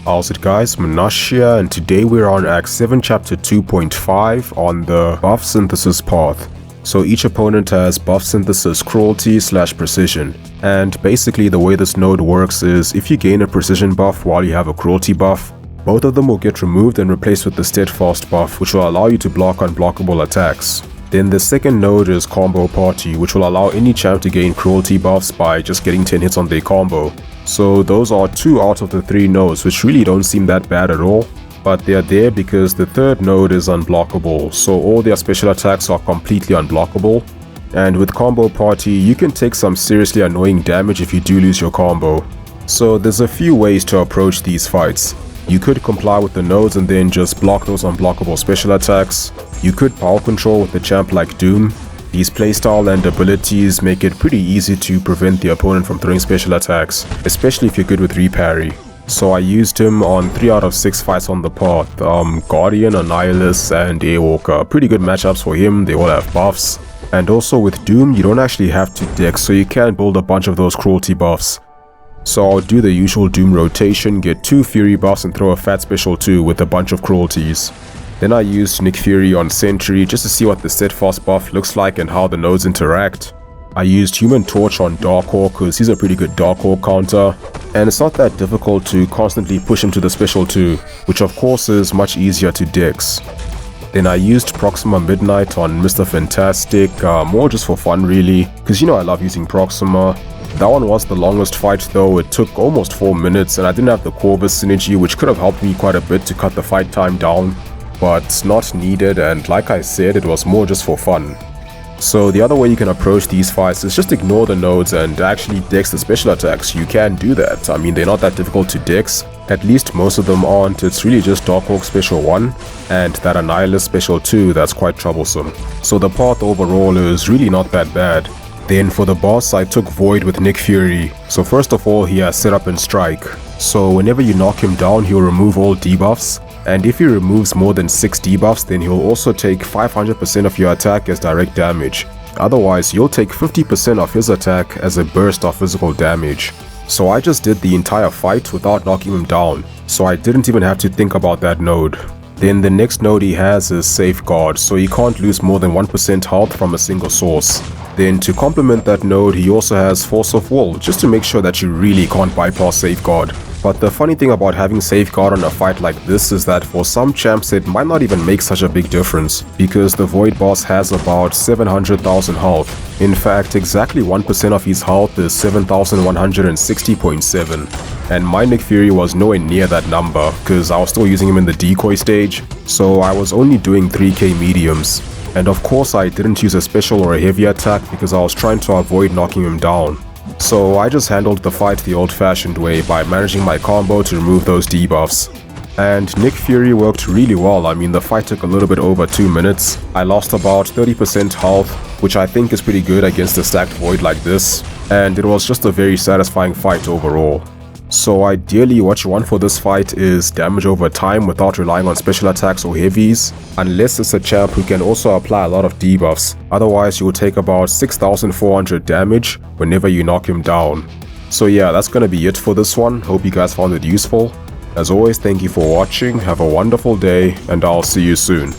How's it guys, Munash here, and today we're on Act 7 Chapter 2.5 on the buff synthesis path. So each opponent has buff synthesis cruelty / precision, and basically the way this node works is if you gain a precision buff while you have a cruelty buff, both of them will get removed and replaced with the steadfast buff, which will allow you to block unblockable attacks. Then the second node is Combo Party, which will allow any champ to gain cruelty buffs by just getting 10 hits on their combo. So those are 2 out of the 3 nodes, which really don't seem that bad at all. But they're there because the third node is Unblockable, so all their special attacks are completely unblockable. And with Combo Party, you can take some seriously annoying damage if you do lose your combo. So there's a few ways to approach these fights. You could comply with the nodes and then just block those unblockable special attacks. You could power control with the champ like Doom. These playstyle and abilities make it pretty easy to prevent the opponent from throwing special attacks, especially if you're good with reparry. So I used him on 3 out of 6 fights on the path. Guardian, Annihilus and Airwalker. Pretty good matchups for him, they all have buffs. And also with Doom, you don't actually have to dex, so you can build a bunch of those cruelty buffs. So I'll do the usual Doom rotation, get 2 Fury buffs and throw a fat special too with a bunch of cruelties. Then I used Nick Fury on Sentry just to see what the steadfast buff looks like and how the nodes interact. I used Human Torch on Darkhawk because he's a pretty good Darkhawk counter, and it's not that difficult to constantly push him to the special too, which of course is much easier to dex. Then I used Proxima Midnight on Mr. Fantastic, more just for fun really, because you know I love using Proxima. That one was the longest fight though, it took almost 4 minutes and I didn't have the Corvus synergy, which could have helped me quite a bit to cut the fight time down. But not needed, and like I said, it was more just for fun. So the other way you can approach these fights is just ignore the nodes and actually dex the special attacks. You can do that, I mean they're not that difficult to dex, at least most of them aren't. It's really just Darkhawk special 1 and that Annihilus special 2 that's quite troublesome. So the path overall is really not that bad. Then for the boss I took Void with Nick Fury. So first of all he has Setup and Strike. So whenever you knock him down he'll remove all debuffs. And if he removes more than 6 debuffs, then he'll also take 500% of your attack as direct damage. Otherwise, you'll take 50% of his attack as a burst of physical damage. So I just did the entire fight without knocking him down, so I didn't even have to think about that node. Then the next node he has is Safeguard, so he can't lose more than 1% health from a single source. Then to complement that node, he also has Force of Will, just to make sure that you really can't bypass Safeguard. But the funny thing about having Safeguard on a fight like this is that for some champs it might not even make such a big difference, because the Void boss has about 700,000 health. In fact, exactly 1% of his health is 7,160.7. And my Nick Fury was nowhere near that number, because I was still using him in the decoy stage, so I was only doing 3k mediums. And of course I didn't use a special or a heavy attack because I was trying to avoid knocking him down. So I just handled the fight the old-fashioned way by managing my combo to remove those debuffs. And Nick Fury worked really well. I mean the fight took a little bit over 2 minutes. I lost about 30% health, which I think is pretty good against a stacked Void like this. And it was just a very satisfying fight overall. So ideally what you want for this fight is damage over time without relying on special attacks or heavies, unless it's a champ who can also apply a lot of debuffs. Otherwise you will take about 6,400 damage whenever you knock him down. So yeah, that's gonna be it for this one. Hope you guys found it useful. As always, thank you for watching, have a wonderful day, and I'll see you soon.